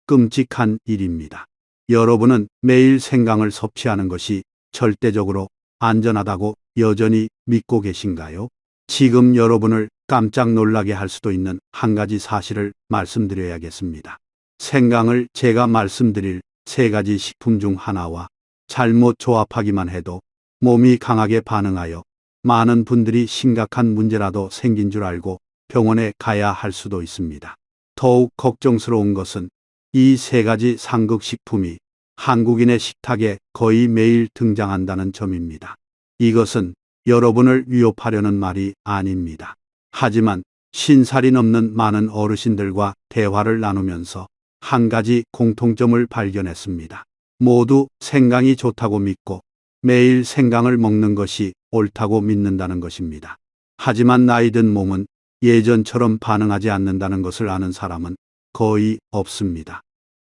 끔찍한 일입니다. 여러분은 매일 생강을 섭취하는 것이 절대적으로 안전하다고 여전히 믿고 계신가요? 지금 여러분을 깜짝 놀라게 할 수도 있는 한 가지 사실을 말씀드려야겠습니다. 생강을 제가 말씀드릴 세 가지 식품 중 하나와 잘못 조합하기만 해도 몸이 강하게 반응하여 많은 분들이 심각한 문제라도 생긴 줄 알고 병원에 가야 할 수도 있습니다. 더욱 걱정스러운 것은 이 세 가지 상극식품이 한국인의 식탁에 거의 매일 등장한다는 점입니다. 이것은 여러분을 위협하려는 말이 아닙니다. 하지만 신살이 넘는 많은 어르신들과 대화를 나누면서 한 가지 공통점을 발견했습니다. 모두 생강이 좋다고 믿고 매일 생강을 먹는 것이 옳다고 믿는다는 것입니다. 하지만 나이 든 몸은 예전처럼 반응하지 않는다는 것을 아는 사람은 거의 없습니다.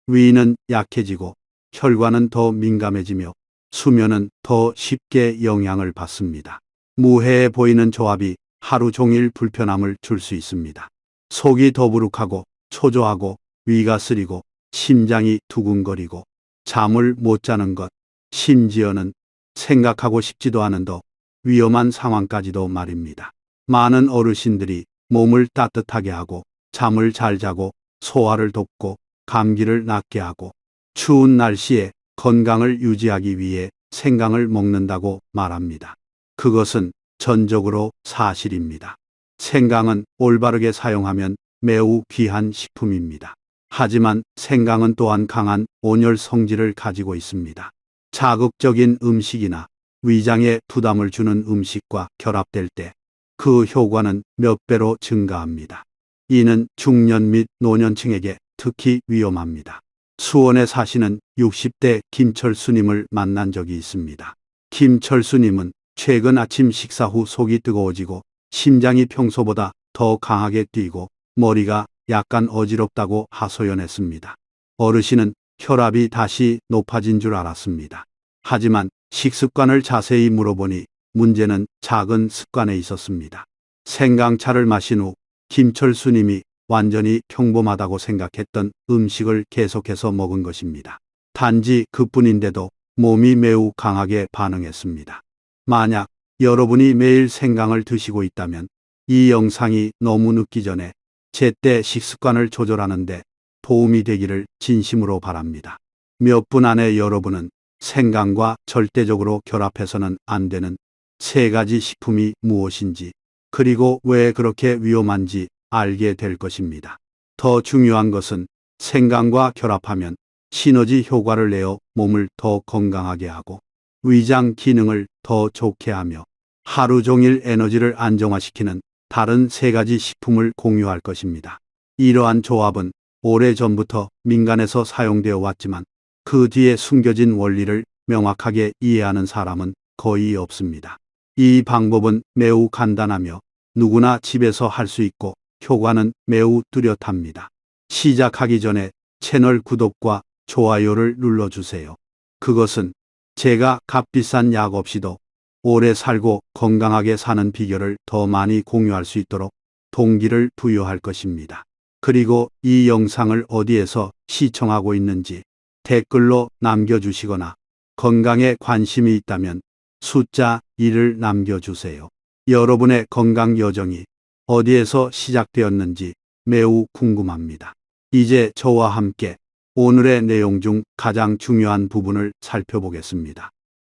위는 약해지고 혈관은 더 민감해지며 수면은 더 쉽게 영향을 받습니다. 무해해 보이는 조합이 하루 종일 불편함을 줄 수 있습니다. 속이 더부룩하고 초조하고 위가 쓰리고 심장이 두근거리고 잠을 못 자는 것, 심지어는 생각하고 싶지도 않은 더 위험한 상황까지도 말입니다. 많은 어르신들이 몸을 따뜻하게 하고 잠을 잘 자고 소화를 돕고 감기를 낫게 하고 추운 날씨에 건강을 유지하기 위해 생강을 먹는다고 말합니다. 그것은 전적으로 사실입니다. 생강은 올바르게 사용하면 매우 귀한 식품입니다. 하지만 생강은 또한 강한 온열 성질을 가지고 있습니다. 자극적인 음식이나 위장에 부담을 주는 음식과 결합될 때 그 효과는 몇 배로 증가합니다. 이는 중년 및 노년층에게 특히 위험합니다. 수원에 사시는 60대 김철수님을 만난 적이 있습니다. 김철수님은 최근 아침 식사 후 속이 뜨거워지고 심장이 평소보다 더 강하게 뛰고 머리가 약간 어지럽다고 하소연했습니다. 어르신은 혈압이 다시 높아진 줄 알았습니다. 하지만 식습관을 자세히 물어보니 문제는 작은 습관에 있었습니다. 생강차를 마신 후 김철수님이 완전히 평범하다고 생각했던 음식을 계속해서 먹은 것입니다. 단지 그뿐인데도 몸이 매우 강하게 반응했습니다. 만약 여러분이 매일 생강을 드시고 있다면 이 영상이 너무 늦기 전에 제때 식습관을 조절하는데 도움이 되기를 진심으로 바랍니다. 몇 분 안에 여러분은 생강과 절대적으로 결합해서는 안 되는 세 가지 식품이 무엇인지 그리고 왜 그렇게 위험한지 알게 될 것입니다. 더 중요한 것은 생강과 결합하면 시너지 효과를 내어 몸을 더 건강하게 하고 위장 기능을 더 좋게 하며 하루 종일 에너지를 안정화시키는 다른 세 가지 식품을 공유할 것입니다. 이러한 조합은 오래전부터 민간에서 사용되어 왔지만 그 뒤에 숨겨진 원리를 명확하게 이해하는 사람은 거의 없습니다. 이 방법은 매우 간단하며 누구나 집에서 할 수 있고 효과는 매우 뚜렷합니다. 시작하기 전에 채널 구독과 좋아요를 눌러주세요. 그것은 제가 값비싼 약 없이도 오래 살고 건강하게 사는 비결을 더 많이 공유할 수 있도록 동기를 부여할 것입니다. 그리고 이 영상을 어디에서 시청하고 있는지 댓글로 남겨주시거나 건강에 관심이 있다면 숫자 1을 남겨주세요. 여러분의 건강 여정이 어디에서 시작되었는지 매우 궁금합니다. 이제 저와 함께 오늘의 내용 중 가장 중요한 부분을 살펴보겠습니다.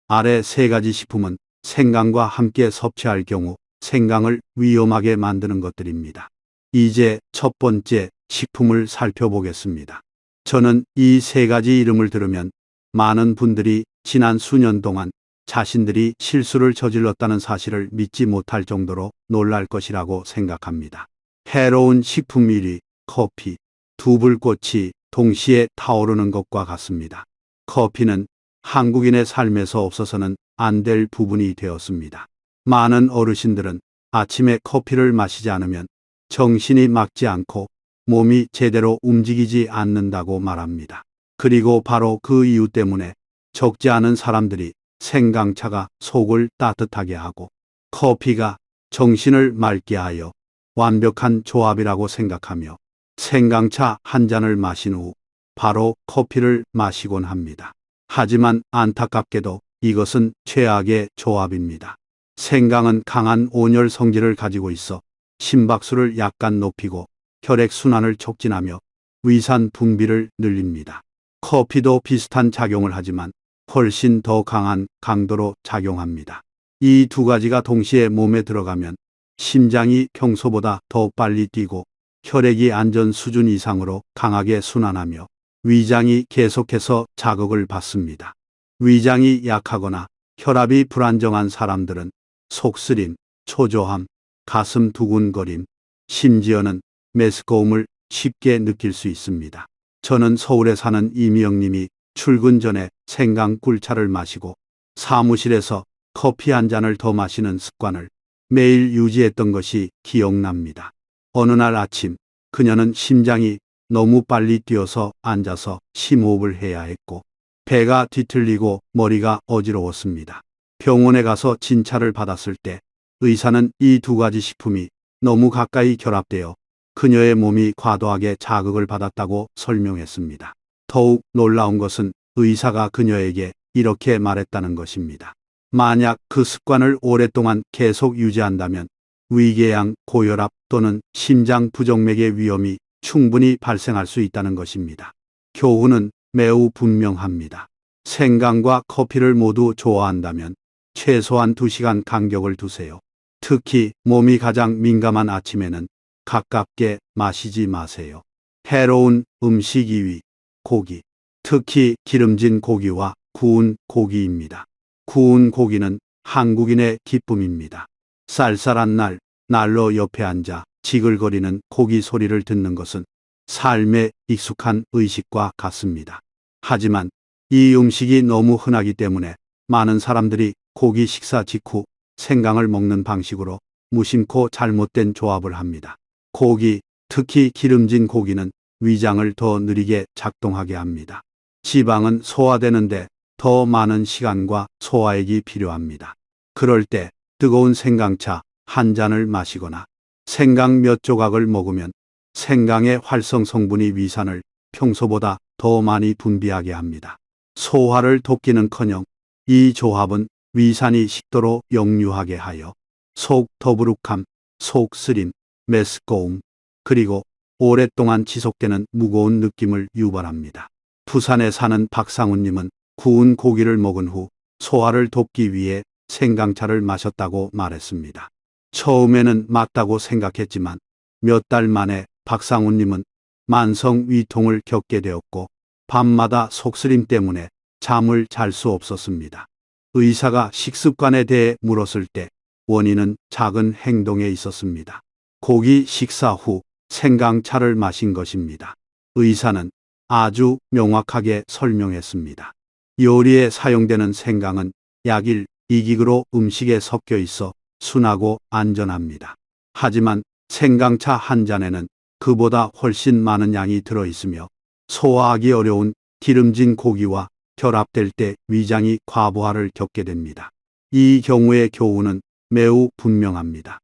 아래 세 가지 식품은 생강과 함께 섭취할 경우 생강을 위험하게 만드는 것들입니다. 이제 첫 번째 식품을 살펴보겠습니다. 저는 이 세 가지 이름을 들으면 많은 분들이 지난 수년 동안 자신들이 실수를 저질렀다는 사실을 믿지 못할 정도로 놀랄 것이라고 생각합니다. 해로운 식품 1위, 커피. 두 불꽃이 동시에 타오르는 것과 같습니다. 커피는 한국인의 삶에서 없어서는 안 될 부분이 되었습니다. 많은 어르신들은 아침에 커피를 마시지 않으면 정신이 맑지 않고 몸이 제대로 움직이지 않는다고 말합니다. 그리고 바로 그 이유 때문에 적지 않은 사람들이 생강차가 속을 따뜻하게 하고 커피가 정신을 맑게 하여 완벽한 조합이라고 생각하며 생강차 한 잔을 마신 후 바로 커피를 마시곤 합니다. 하지만 안타깝게도 이것은 최악의 조합입니다. 생강은 강한 온열 성질을 가지고 있어 심박수를 약간 높이고 혈액순환을 촉진하며 위산 분비를 늘립니다. 커피도 비슷한 작용을 하지만 훨씬 더 강한 강도로 작용합니다. 이 두 가지가 동시에 몸에 들어가면 심장이 평소보다 더 빨리 뛰고 혈액이 안전 수준 이상으로 강하게 순환하며 위장이 계속해서 자극을 받습니다. 위장이 약하거나 혈압이 불안정한 사람들은 속쓰림, 초조함, 가슴 두근거림, 심지어는 메스꺼움을 쉽게 느낄 수 있습니다. 저는 서울에 사는 이미영님이 출근 전에 생강 꿀차를 마시고 사무실에서 커피 한 잔을 더 마시는 습관을 매일 유지했던 것이 기억납니다. 어느 날 아침 그녀는 심장이 너무 빨리 뛰어서 앉아서 심호흡을 해야 했고 배가 뒤틀리고 머리가 어지러웠습니다. 병원에 가서 진찰을 받았을 때 의사는 이 두 가지 식품이 너무 가까이 결합되어 그녀의 몸이 과도하게 자극을 받았다고 설명했습니다. 더욱 놀라운 것은 의사가 그녀에게 이렇게 말했다는 것입니다. 만약 그 습관을 오랫동안 계속 유지한다면 위궤양, 고혈압 또는 심장 부정맥의 위험이 충분히 발생할 수 있다는 것입니다. 교훈은 매우 분명합니다. 생강과 커피를 모두 좋아한다면 최소한 2시간 간격을 두세요. 특히 몸이 가장 민감한 아침에는 가깝게 마시지 마세요. 해로운 음식 2위, 고기. 특히 기름진 고기와 구운 고기입니다. 구운 고기는 한국인의 기쁨입니다. 쌀쌀한 날, 난로 옆에 앉아 지글거리는 고기 소리를 듣는 것은 삶에 익숙한 의식과 같습니다. 하지만 이 음식이 너무 흔하기 때문에 많은 사람들이 고기 식사 직후 생강을 먹는 방식으로 무심코 잘못된 조합을 합니다. 고기, 특히 기름진 고기는 위장을 더 느리게 작동하게 합니다. 지방은 소화되는데 더 많은 시간과 소화액이 필요합니다. 그럴 때 뜨거운 생강차 한 잔을 마시거나 생강 몇 조각을 먹으면 생강의 활성 성분이 위산을 평소보다 더 많이 분비하게 합니다. 소화를 돕기는커녕 이 조합은 위산이 식도로 역류하게 하여 속 더부룩함, 속 쓰림, 메스꺼움, 그리고 오랫동안 지속되는 무거운 느낌을 유발합니다. 부산에 사는 박상훈님은 구운 고기를 먹은 후 소화를 돕기 위해 생강차를 마셨다고 말했습니다. 처음에는 맞다고 생각했지만 몇 달 만에 박상훈님은 만성 위통을 겪게 되었고 밤마다 속쓰림 때문에 잠을 잘 수 없었습니다. 의사가 식습관에 대해 물었을 때 원인은 작은 행동에 있었습니다. 고기 식사 후 생강차를 마신 것입니다. 의사는 아주 명확하게 설명했습니다. 요리에 사용되는 생강은 약일, 이기그로 음식에 섞여 있어 순하고 안전합니다. 하지만 생강차 한 잔에는 그보다 훨씬 많은 양이 들어있으며 소화하기 어려운 기름진 고기와 결합될 때 위장이 과부하를 겪게 됩니다. 이 경우의 교훈은 매우 분명합니다.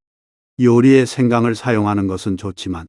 요리에 생강을 사용하는 것은 좋지만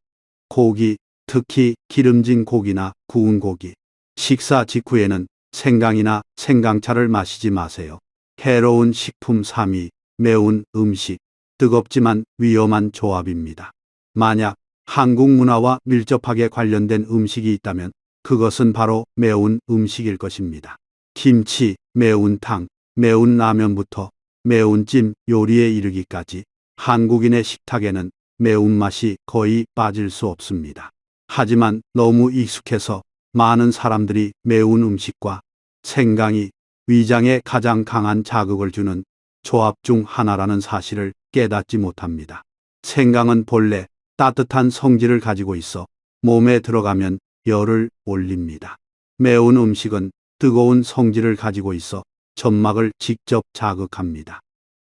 고기, 특히 기름진 고기나 구운 고기, 식사 직후에는 생강이나 생강차를 마시지 마세요. 해로운 식품 3위, 매운 음식. 뜨겁지만 위험한 조합입니다. 만약 한국 문화와 밀접하게 관련된 음식이 있다면 그것은 바로 매운 음식일 것입니다. 김치, 매운탕, 매운 라면부터 매운 찜 요리에 이르기까지 한국인의 식탁에는 매운맛이 거의 빠질 수 없습니다. 하지만 너무 익숙해서 많은 사람들이 매운 음식과 생강이 위장에 가장 강한 자극을 주는 조합 중 하나라는 사실을 깨닫지 못합니다. 생강은 본래 따뜻한 성질을 가지고 있어 몸에 들어가면 열을 올립니다. 매운 음식은 뜨거운 성질을 가지고 있어 점막을 직접 자극합니다.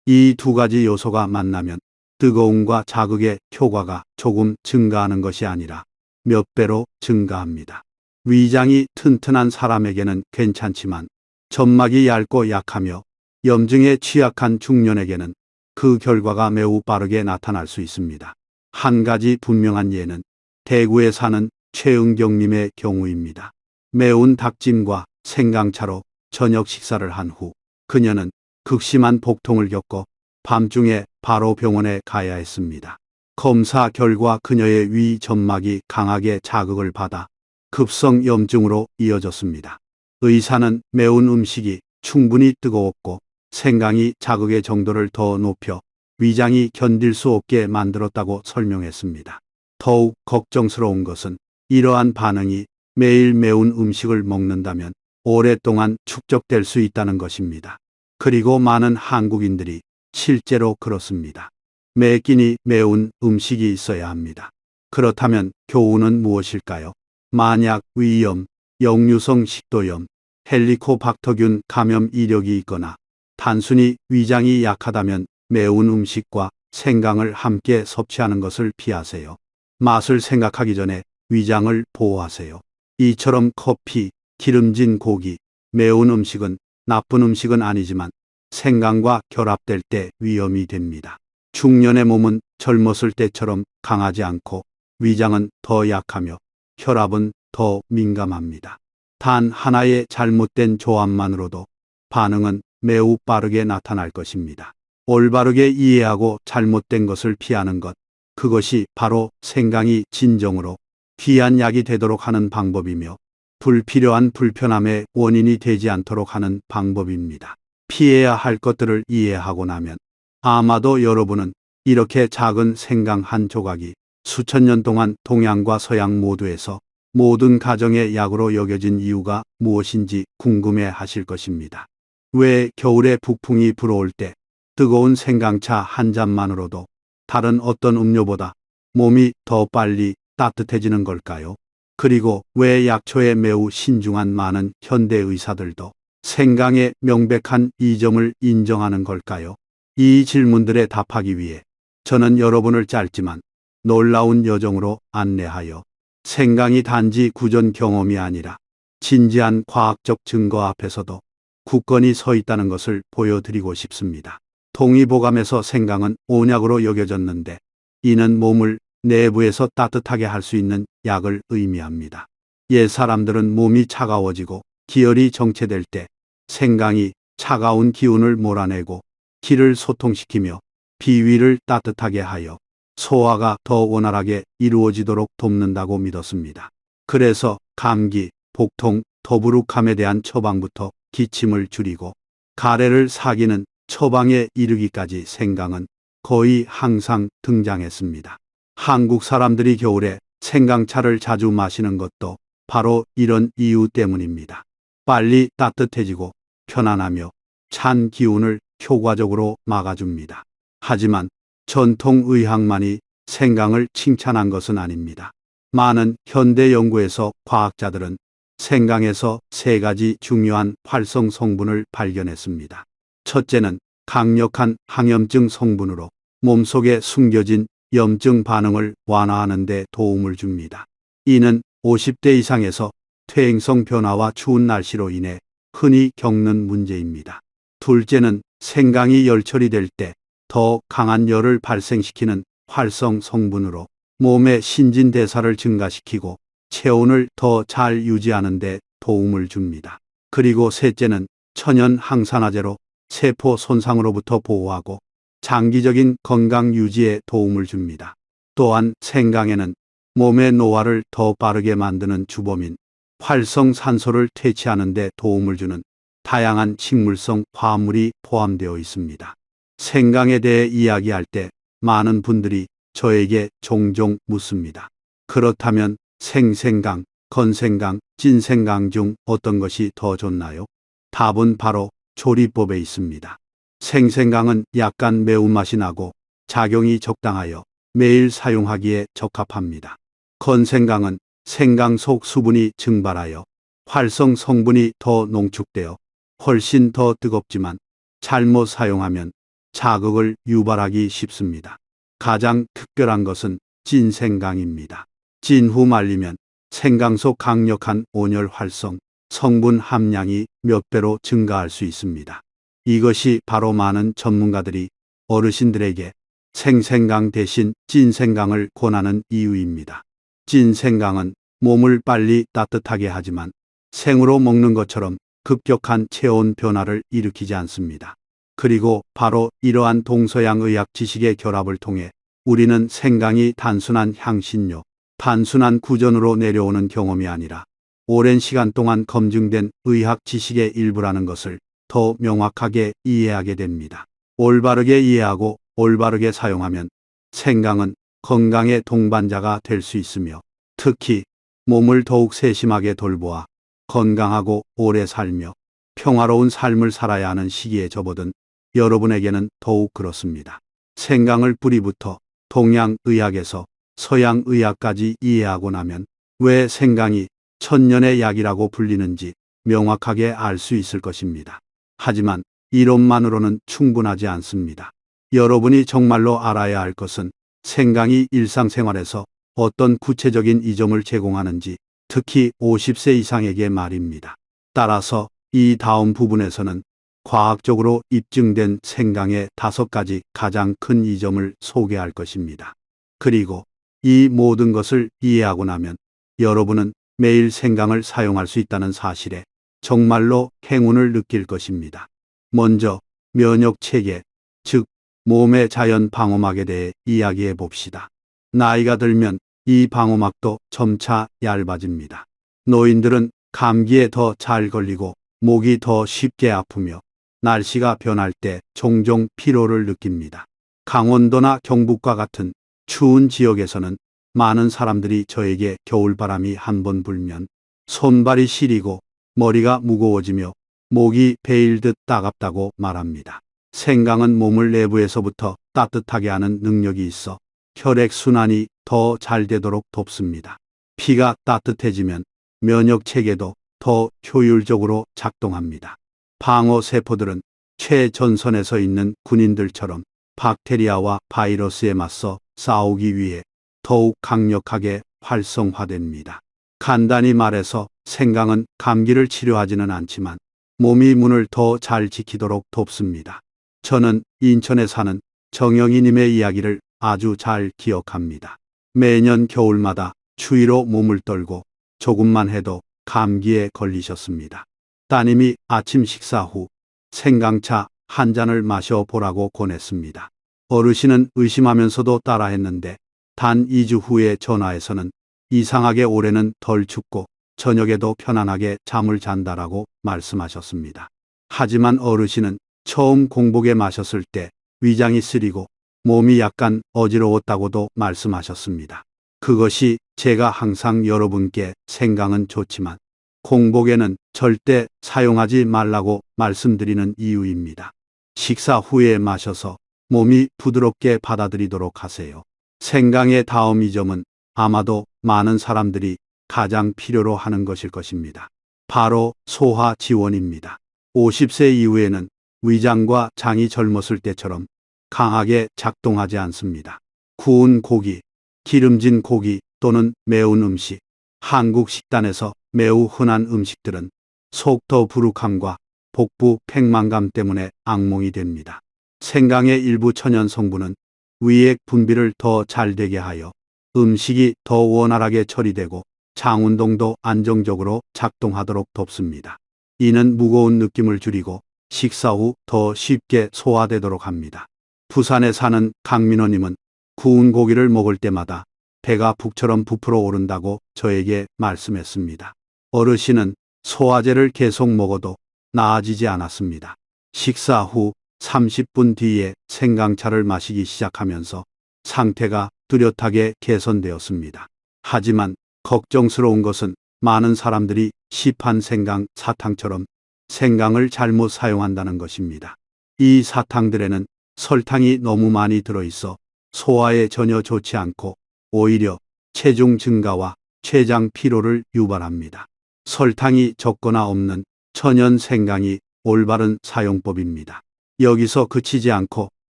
이 두 가지 요소가 만나면 뜨거움과 자극의 효과가 조금 증가하는 것이 아니라 몇 배로 증가합니다. 위장이 튼튼한 사람에게는 괜찮지만 점막이 얇고 약하며 염증에 취약한 중년에게는 그 결과가 매우 빠르게 나타날 수 있습니다. 한 가지 분명한 예는 대구에 사는 최은경님의 경우입니다. 매운 닭찜과 생강차로 저녁 식사를 한 후 그녀는 극심한 복통을 겪고 밤중에 바로 병원에 가야 했습니다. 검사 결과 그녀의 위 점막이 강하게 자극을 받아 급성 염증으로 이어졌습니다. 의사는 매운 음식이 충분히 뜨거웠고 생강이 자극의 정도를 더 높여 위장이 견딜 수 없게 만들었다고 설명했습니다. 더욱 걱정스러운 것은 이러한 반응이 매일 매운 음식을 먹는다면 오랫동안 축적될 수 있다는 것입니다. 그리고 많은 한국인들이 실제로 그렇습니다. 매 끼니 매운 음식이 있어야 합니다. 그렇다면 교훈은 무엇일까요? 만약 위염, 역류성 식도염, 헬리코박터균 감염 이력이 있거나 단순히 위장이 약하다면 매운 음식과 생강을 함께 섭취하는 것을 피하세요. 맛을 생각하기 전에 위장을 보호하세요. 이처럼 커피, 기름진 고기, 매운 음식은 나쁜 음식은 아니지만 생강과 결합될 때 위험이 됩니다. 중년의 몸은 젊었을 때처럼 강하지 않고 위장은 더 약하며 혈압은 더 민감합니다. 단 하나의 잘못된 조합만으로도 반응은 매우 빠르게 나타날 것입니다. 올바르게 이해하고 잘못된 것을 피하는 것, 그것이 바로 생강이 진정으로 귀한 약이 되도록 하는 방법이며 불필요한 불편함의 원인이 되지 않도록 하는 방법입니다. 피해야 할 것들을 이해하고 나면 아마도 여러분은 이렇게 작은 생강 한 조각이 수천 년 동안 동양과 서양 모두에서 모든 가정의 약으로 여겨진 이유가 무엇인지 궁금해 하실 것입니다. 왜 겨울에 북풍이 불어올 때 뜨거운 생강차 한 잔만으로도 다른 어떤 음료보다 몸이 더 빨리 따뜻해지는 걸까요? 그리고 왜 약초에 매우 신중한 많은 현대 의사들도 생강의 명백한 이점을 인정하는 걸까요? 이 질문들에 답하기 위해 저는 여러분을 짧지만 놀라운 여정으로 안내하여 생강이 단지 구전 경험이 아니라 진지한 과학적 증거 앞에서도 굳건히 서 있다는 것을 보여드리고 싶습니다. 동의보감에서 생강은 온약으로 여겨졌는데 이는 몸을 내부에서 따뜻하게 할 수 있는 약을 의미합니다. 옛 사람들은 몸이 차가워지고 기혈이 정체될 때 생강이 차가운 기운을 몰아내고 기를 소통시키며 비위를 따뜻하게 하여 소화가 더 원활하게 이루어지도록 돕는다고 믿었습니다. 그래서 감기, 복통, 더부룩함에 대한 처방부터 기침을 줄이고 가래를 사기는 처방에 이르기까지 생강은 거의 항상 등장했습니다. 한국 사람들이 겨울에 생강차를 자주 마시는 것도 바로 이런 이유 때문입니다. 빨리 따뜻해지고 편안하며 찬 기운을 효과적으로 막아줍니다. 하지만 전통의학만이 생강을 칭찬한 것은 아닙니다. 많은 현대 연구에서 과학자들은 생강에서 세 가지 중요한 활성 성분을 발견했습니다. 첫째는 강력한 항염증 성분으로 몸속에 숨겨진 염증 반응을 완화하는 데 도움을 줍니다. 이는 50대 이상에서 퇴행성 변화와 추운 날씨로 인해 흔히 겪는 문제입니다. 둘째는 생강이 열처리 될 때 더 강한 열을 발생시키는 활성 성분으로 몸의 신진대사를 증가시키고 체온을 더 잘 유지하는 데 도움을 줍니다. 그리고 셋째는 천연 항산화제로 세포 손상으로부터 보호하고 장기적인 건강 유지에 도움을 줍니다. 또한 생강에는 몸의 노화를 더 빠르게 만드는 주범인 활성산소를 퇴치하는 데 도움을 주는 다양한 식물성 화합물이 포함되어 있습니다. 생강에 대해 이야기할 때 많은 분들이 저에게 종종 묻습니다. 그렇다면 생생강, 건생강, 찐생강 중 어떤 것이 더 좋나요? 답은 바로 조리법에 있습니다. 생생강은 약간 매운맛이 나고 작용이 적당하여 매일 사용하기에 적합합니다. 건생강은 생강 속 수분이 증발하여 활성 성분이 더 농축되어 훨씬 더 뜨겁지만 잘못 사용하면 자극을 유발하기 쉽습니다. 가장 특별한 것은 찐생강입니다. 찐 후 말리면 생강 속 강력한 온열 활성 성분 함량이 몇 배로 증가할 수 있습니다. 이것이 바로 많은 전문가들이 어르신들에게 생생강 대신 찐생강을 권하는 이유입니다. 찐생강은 몸을 빨리 따뜻하게 하지만 생으로 먹는 것처럼 급격한 체온 변화를 일으키지 않습니다. 그리고 바로 이러한 동서양 의학 지식의 결합을 통해 우리는 생강이 단순한 향신료, 단순한 구전으로 내려오는 경험이 아니라 오랜 시간 동안 검증된 의학 지식의 일부라는 것을 더 명확하게 이해하게 됩니다. 올바르게 이해하고 올바르게 사용하면 생강은 건강의 동반자가 될 수 있으며 특히 몸을 더욱 세심하게 돌보아 건강하고 오래 살며 평화로운 삶을 살아야 하는 시기에 접어든 여러분에게는 더욱 그렇습니다. 생강을 뿌리부터 동양의학에서 서양의학까지 이해하고 나면 왜 생강이 천년의 약이라고 불리는지 명확하게 알 수 있을 것입니다. 하지만 이론만으로는 충분하지 않습니다. 여러분이 정말로 알아야 할 것은 생강이 일상생활에서 어떤 구체적인 이점을 제공하는지, 특히 50세 이상에게 말입니다. 따라서 이 다음 부분에서는 과학적으로 입증된 생강의 5가지 가장 큰 이점을 소개할 것입니다. 그리고 이 모든 것을 이해하고 나면 여러분은 매일 생강을 사용할 수 있다는 사실에 정말로 행운을 느낄 것입니다. 먼저 면역 체계, 즉 몸의 자연 방어막에 대해 이야기해 봅시다. 나이가 들면 이 방어막도 점차 얇아집니다. 노인들은 감기에 더 잘 걸리고 목이 더 쉽게 아프며 날씨가 변할 때 종종 피로를 느낍니다. 강원도나 경북과 같은 추운 지역에서는 많은 사람들이 저에게 겨울바람이 한번 불면 손발이 시리고 머리가 무거워지며 목이 베일 듯 따갑다고 말합니다. 생강은 몸을 내부에서부터 따뜻하게 하는 능력이 있어 혈액순환이 더 잘 되도록 돕습니다. 피가 따뜻해지면 면역 체계도 더 효율적으로 작동합니다. 방어 세포들은 최전선에 서 있는 군인들처럼 박테리아와 바이러스에 맞서 싸우기 위해 더욱 강력하게 활성화됩니다. 간단히 말해서 생강은 감기를 치료하지는 않지만 몸이 문을 더 잘 지키도록 돕습니다. 저는 인천에 사는 정영희님의 이야기를 아주 잘 기억합니다. 매년 겨울마다 추위로 몸을 떨고 조금만 해도 감기에 걸리셨습니다. 따님이 아침 식사 후 생강차 한 잔을 마셔보라고 권했습니다. 어르신은 의심하면서도 따라했는데 단 2주 후에 전화해서는 이상하게 올해는 덜 춥고 저녁에도 편안하게 잠을 잔다라고 말씀하셨습니다. 하지만 어르신은 처음 공복에 마셨을 때 위장이 쓰리고 몸이 약간 어지러웠다고도 말씀하셨습니다. 그것이 제가 항상 여러분께 생강은 좋지만 공복에는 절대 사용하지 말라고 말씀드리는 이유입니다. 식사 후에 마셔서 몸이 부드럽게 받아들이도록 하세요. 생강의 다음 이점은 아마도 많은 사람들이 가장 필요로 하는 것일 것입니다. 바로 소화 지원입니다. 50세 이후에는 위장과 장이 젊었을 때처럼 강하게 작동하지 않습니다. 구운 고기, 기름진 고기 또는 매운 음식, 한국 식단에서 매우 흔한 음식들은 속더 부룩함과 복부 팽만감 때문에 악몽이 됩니다. 생강의 일부 천연 성분은 위액 분비를 더 잘 되게 하여 음식이 더 원활하게 처리되고 장 운동도 안정적으로 작동하도록 돕습니다. 이는 무거운 느낌을 줄이고 식사 후 더 쉽게 소화되도록 합니다. 부산에 사는 강민호님은 구운 고기를 먹을 때마다 배가 북처럼 부풀어 오른다고 저에게 말씀했습니다. 어르신은 소화제를 계속 먹어도 나아지지 않았습니다. 식사 후 30분 뒤에 생강차를 마시기 시작하면서 상태가 뚜렷하게 개선되었습니다. 하지만 걱정스러운 것은 많은 사람들이 시판 생강 사탕처럼 생강을 잘못 사용한다는 것입니다. 이 사탕들에는 설탕이 너무 많이 들어있어 소화에 전혀 좋지 않고 오히려 체중 증가와 췌장 피로를 유발합니다. 설탕이 적거나 없는 천연 생강이 올바른 사용법입니다. 여기서 그치지 않고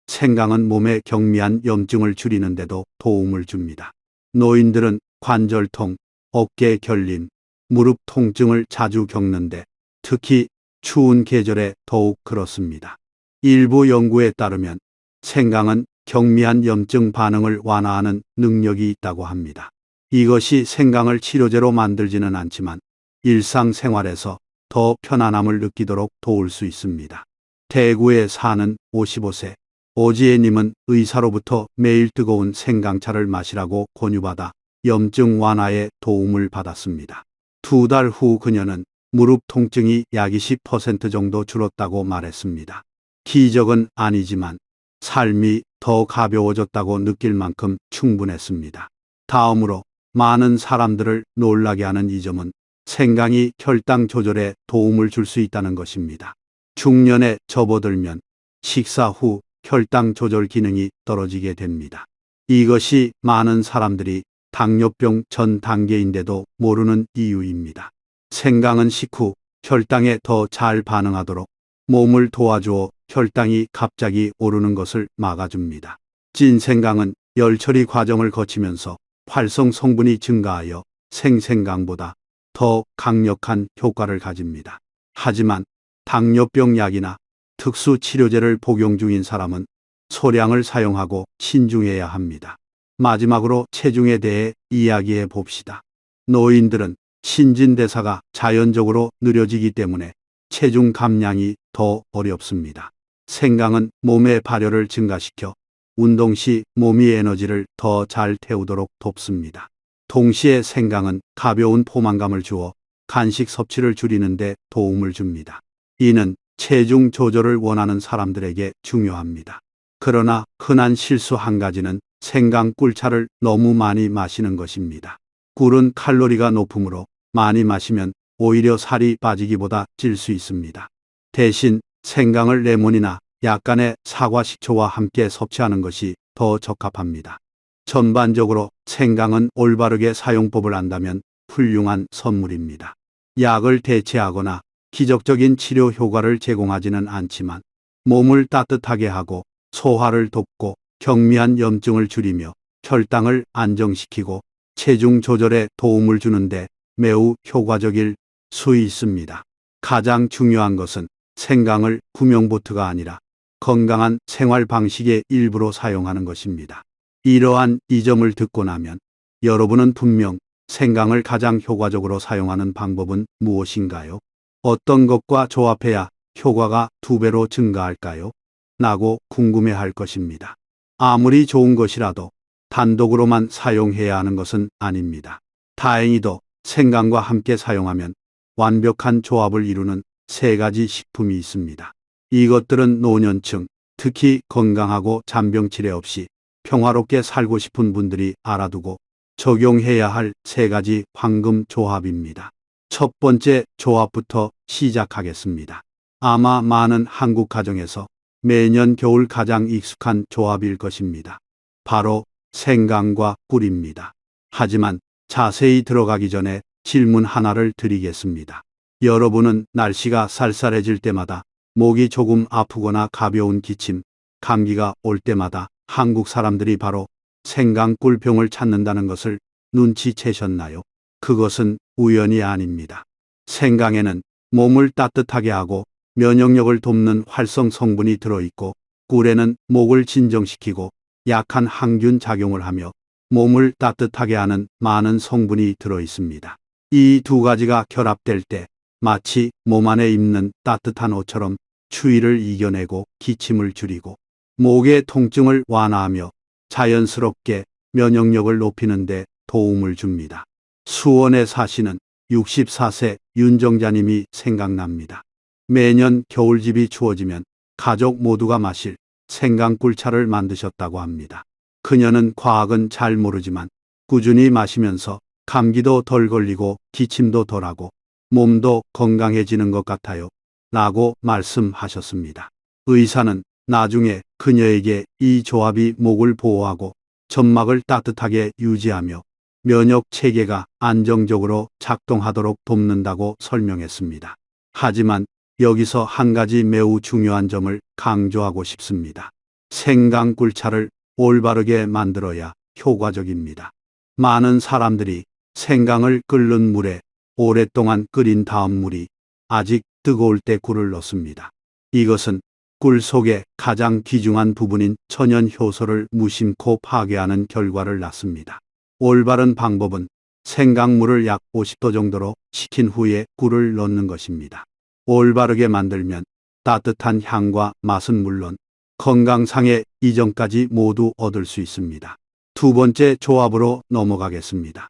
생강은 몸의 경미한 염증을 줄이는 데도 도움을 줍니다. 노인들은 관절통, 어깨 결림, 무릎 통증을 자주 겪는데 특히 추운 계절에 더욱 그렇습니다. 일부 연구에 따르면 생강은 경미한 염증 반응을 완화하는 능력이 있다고 합니다. 이것이 생강을 치료제로 만들지는 않지만 일상생활에서 더 편안함을 느끼도록 도울 수 있습니다. 대구에 사는 55세 오지혜님은 의사로부터 매일 뜨거운 생강차를 마시라고 권유받아 염증 완화에 도움을 받았습니다. 2달 후 그녀는 무릎 통증이 약 20% 정도 줄었다고 말했습니다. 기적은 아니지만 삶이 더 가벼워졌다고 느낄 만큼 충분했습니다. 다음으로 많은 사람들을 놀라게 하는 이 점은 생강이 혈당 조절에 도움을 줄 수 있다는 것입니다. 중년에 접어들면 식사 후 혈당 조절 기능이 떨어지게 됩니다. 이것이 많은 사람들이 당뇨병 전 단계인데도 모르는 이유입니다. 생강은 식후 혈당에 더 잘 반응하도록 몸을 도와주어 혈당이 갑자기 오르는 것을 막아줍니다. 찐 생강은 열 처리 과정을 거치면서 활성 성분이 증가하여 생생강보다 더 강력한 효과를 가집니다. 하지만 당뇨병 약이나 특수 치료제를 복용 중인 사람은 소량을 사용하고 신중해야 합니다. 마지막으로 체중에 대해 이야기해 봅시다. 노인들은 신진대사가 자연적으로 느려지기 때문에 체중 감량이 더 어렵습니다. 생강은 몸의 발열을 증가시켜 운동 시 몸이 에너지를 더 잘 태우도록 돕습니다. 동시에 생강은 가벼운 포만감을 주어 간식 섭취를 줄이는 데 도움을 줍니다. 이는 체중 조절을 원하는 사람들에게 중요합니다. 그러나 흔한 실수 한 가지는 생강 꿀차를 너무 많이 마시는 것입니다. 꿀은 칼로리가 높으므로 많이 마시면 오히려 살이 빠지기보다 찔 수 있습니다. 대신 생강을 레몬이나 약간의 사과 식초와 함께 섭취하는 것이 더 적합합니다. 전반적으로 생강은 올바르게 사용법을 안다면 훌륭한 선물입니다. 약을 대체하거나 기적적인 치료 효과를 제공하지는 않지만 몸을 따뜻하게 하고 소화를 돕고 경미한 염증을 줄이며 혈당을 안정시키고 체중 조절에 도움을 주는데 매우 효과적일 수 있습니다. 가장 중요한 것은 생강을 구명보트가 아니라 건강한 생활 방식의 일부로 사용하는 것입니다. 이러한 이 점을 듣고 나면 여러분은 분명 생강을 가장 효과적으로 사용하는 방법은 무엇인가요? 어떤 것과 조합해야 효과가 2배로 증가할까요? 라고 궁금해할 것입니다. 아무리 좋은 것이라도 단독으로만 사용해야 하는 것은 아닙니다. 다행히도 생강과 함께 사용하면 완벽한 조합을 이루는 3가지 식품이 있습니다. 이것들은 노년층, 특히 건강하고 잔병치레 없이 평화롭게 살고 싶은 분들이 알아두고 적용해야 할 3가지 황금 조합입니다. 첫 번째 조합부터 시작하겠습니다. 아마 많은 한국 가정에서 매년 겨울 가장 익숙한 조합일 것입니다. 바로 생강과 꿀입니다. 하지만 자세히 들어가기 전에 질문 하나를 드리겠습니다. 여러분은 날씨가 쌀쌀해질 때마다 목이 조금 아프거나 가벼운 기침, 감기가 올 때마다 한국 사람들이 바로 생강꿀병을 찾는다는 것을 눈치채셨나요? 그것은 우연이 아닙니다. 생강에는 몸을 따뜻하게 하고 면역력을 돕는 활성 성분이 들어있고 꿀에는 목을 진정시키고 약한 항균 작용을 하며 몸을 따뜻하게 하는 많은 성분이 들어있습니다. 이 2가지가 결합될 때 마치 몸 안에 입는 따뜻한 옷처럼 추위를 이겨내고 기침을 줄이고 목의 통증을 완화하며 자연스럽게 면역력을 높이는 데 도움을 줍니다. 수원에 사시는 64세 윤정자님이 생각납니다. 매년 겨울집이 추워지면 가족 모두가 마실 생강꿀차를 만드셨다고 합니다. 그녀는 과학은 잘 모르지만 꾸준히 마시면서 감기도 덜 걸리고 기침도 덜하고 몸도 건강해지는 것 같아요. 라고 말씀하셨습니다. 의사는 나중에 그녀에게 이 조합이 목을 보호하고 점막을 따뜻하게 유지하며 면역 체계가 안정적으로 작동하도록 돕는다고 설명했습니다. 하지만 여기서 한 가지 매우 중요한 점을 강조하고 싶습니다. 생강꿀차를 올바르게 만들어야 효과적입니다. 많은 사람들이 생강을 끓는 물에 오랫동안 끓인 다음 물이 아직 뜨거울 때 꿀을 넣습니다. 이것은 꿀 속의 가장 귀중한 부분인 천연 효소를 무심코 파괴하는 결과를 낳습니다. 올바른 방법은 생강물을 약 50도 정도로 식힌 후에 꿀을 넣는 것입니다. 올바르게 만들면 따뜻한 향과 맛은 물론 건강상의 이점까지 모두 얻을 수 있습니다. 두 번째 조합으로 넘어가겠습니다.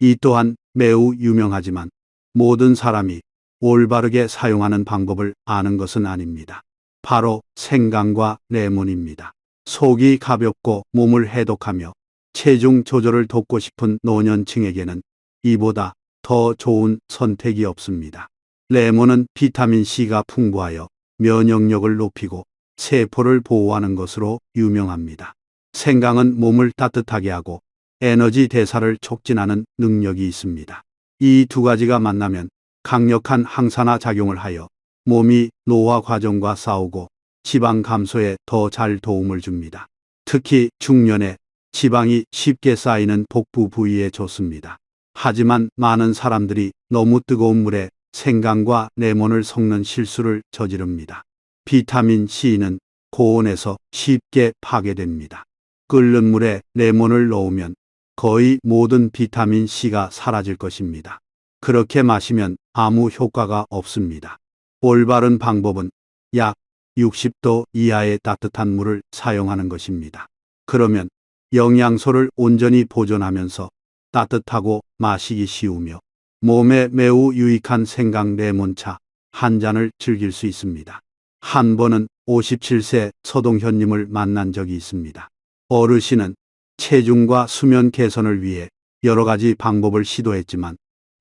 이 또한 매우 유명하지만 모든 사람이 올바르게 사용하는 방법을 아는 것은 아닙니다. 바로 생강과 레몬입니다. 속이 가볍고 몸을 해독하며 체중 조절을 돕고 싶은 노년층에게는 이보다 더 좋은 선택이 없습니다. 레몬은 비타민C가 풍부하여 면역력을 높이고 세포를 보호하는 것으로 유명합니다. 생강은 몸을 따뜻하게 하고 에너지 대사를 촉진하는 능력이 있습니다. 이 두 가지가 만나면 강력한 항산화 작용을 하여 몸이 노화 과정과 싸우고 지방 감소에 더 잘 도움을 줍니다. 특히 중년에 지방이 쉽게 쌓이는 복부 부위에 좋습니다. 하지만 많은 사람들이 너무 뜨거운 물에 생강과 레몬을 섞는 실수를 저지릅니다. 비타민 C는 고온에서 쉽게 파괴됩니다. 끓는 물에 레몬을 넣으면 거의 모든 비타민 C가 사라질 것입니다. 그렇게 마시면 아무 효과가 없습니다. 올바른 방법은 약 60도 이하의 따뜻한 물을 사용하는 것입니다. 그러면 영양소를 온전히 보존하면서 따뜻하고 마시기 쉬우며 몸에 매우 유익한 생강 레몬차 한 잔을 즐길 수 있습니다. 한 번은 57세 서동현님을 만난 적이 있습니다. 어르신은 체중과 수면 개선을 위해 여러 가지 방법을 시도했지만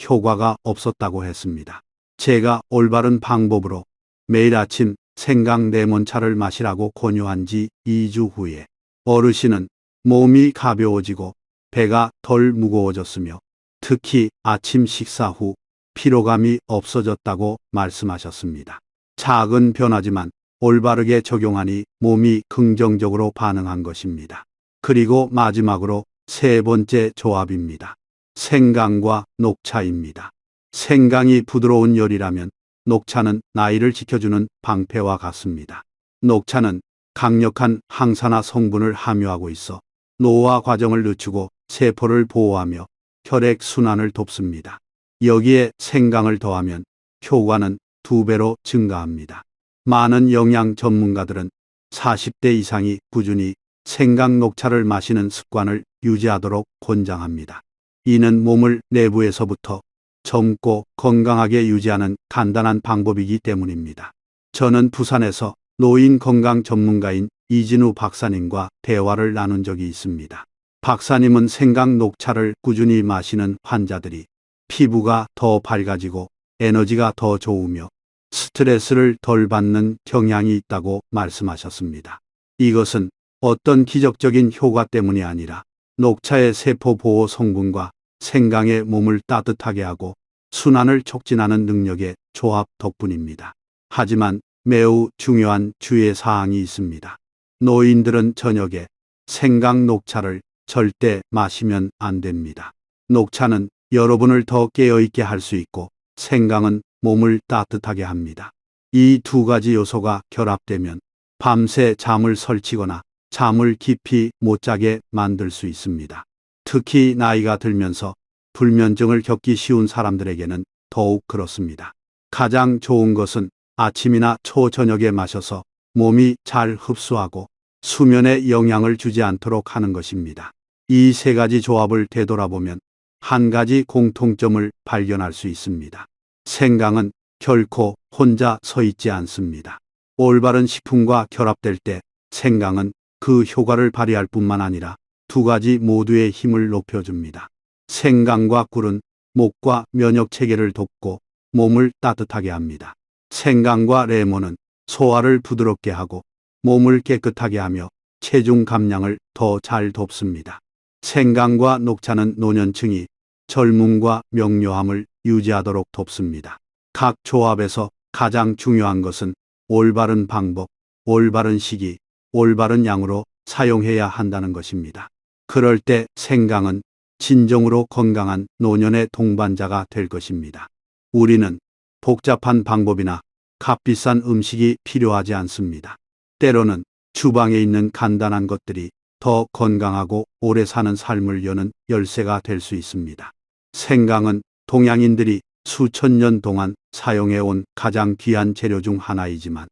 효과가 없었다고 했습니다. 제가 올바른 방법으로 매일 아침 생강 레몬차를 마시라고 권유한 지 2주 후에 어르신은 몸이 가벼워지고 배가 덜 무거워졌으며 특히 아침 식사 후 피로감이 없어졌다고 말씀하셨습니다. 작은 변화지만 올바르게 적용하니 몸이 긍정적으로 반응한 것입니다. 그리고 마지막으로 세 번째 조합입니다. 생강과 녹차입니다. 생강이 부드러운 열이라면 녹차는 나이를 지켜주는 방패와 같습니다. 녹차는 강력한 항산화 성분을 함유하고 있어 노화 과정을 늦추고 세포를 보호하며 혈액 순환을 돕습니다. 여기에 생강을 더하면 효과는 2배로 증가합니다. 많은 영양 전문가들은 40대 이상이 꾸준히 생강 녹차를 마시는 습관을 유지하도록 권장합니다. 이는 몸을 내부에서부터 젊고 건강하게 유지하는 간단한 방법이기 때문입니다. 저는 부산에서 노인 건강 전문가인 이진우 박사님과 대화를 나눈 적이 있습니다. 박사님은 생강 녹차를 꾸준히 마시는 환자들이 피부가 더 밝아지고 에너지가 더 좋으며 스트레스를 덜 받는 경향이 있다고 말씀하셨습니다. 이것은 어떤 기적적인 효과 때문이 아니라 녹차의 세포 보호 성분과 생강의 몸을 따뜻하게 하고 순환을 촉진하는 능력의 조합 덕분입니다. 하지만 매우 중요한 주의 사항이 있습니다. 노인들은 저녁에 생강 녹차를 절대 마시면 안 됩니다. 녹차는 여러분을 더 깨어있게 할 수 있고 생강은 몸을 따뜻하게 합니다. 이 두 가지 요소가 결합되면 밤새 잠을 설치거나 잠을 깊이 못 자게 만들 수 있습니다. 특히 나이가 들면서 불면증을 겪기 쉬운 사람들에게는 더욱 그렇습니다. 가장 좋은 것은 아침이나 초저녁에 마셔서 몸이 잘 흡수하고 수면에 영향을 주지 않도록 하는 것입니다. 이 세 가지 조합을 되돌아보면 한 가지 공통점을 발견할 수 있습니다. 생강은 결코 혼자 서 있지 않습니다. 올바른 식품과 결합될 때 생강은 그 효과를 발휘할 뿐만 아니라 두 가지 모두의 힘을 높여줍니다. 생강과 꿀은 목과 면역 체계를 돕고 몸을 따뜻하게 합니다. 생강과 레몬은 소화를 부드럽게 하고 몸을 깨끗하게 하며 체중 감량을 더 잘 돕습니다. 생강과 녹차는 노년층이 젊음과 명료함을 유지하도록 돕습니다. 각 조합에서 가장 중요한 것은 올바른 방법, 올바른 시기, 올바른 양으로 사용해야 한다는 것입니다. 그럴 때 생강은 진정으로 건강한 노년의 동반자가 될 것입니다. 우리는 복잡한 방법이나 값비싼 음식이 필요하지 않습니다. 때로는 주방에 있는 간단한 것들이 더 건강하고 오래 사는 삶을 여는 열쇠가 될 수 있습니다. 생강은 동양인들이 수천 년 동안 사용해온 가장 귀한 재료 중 하나이지만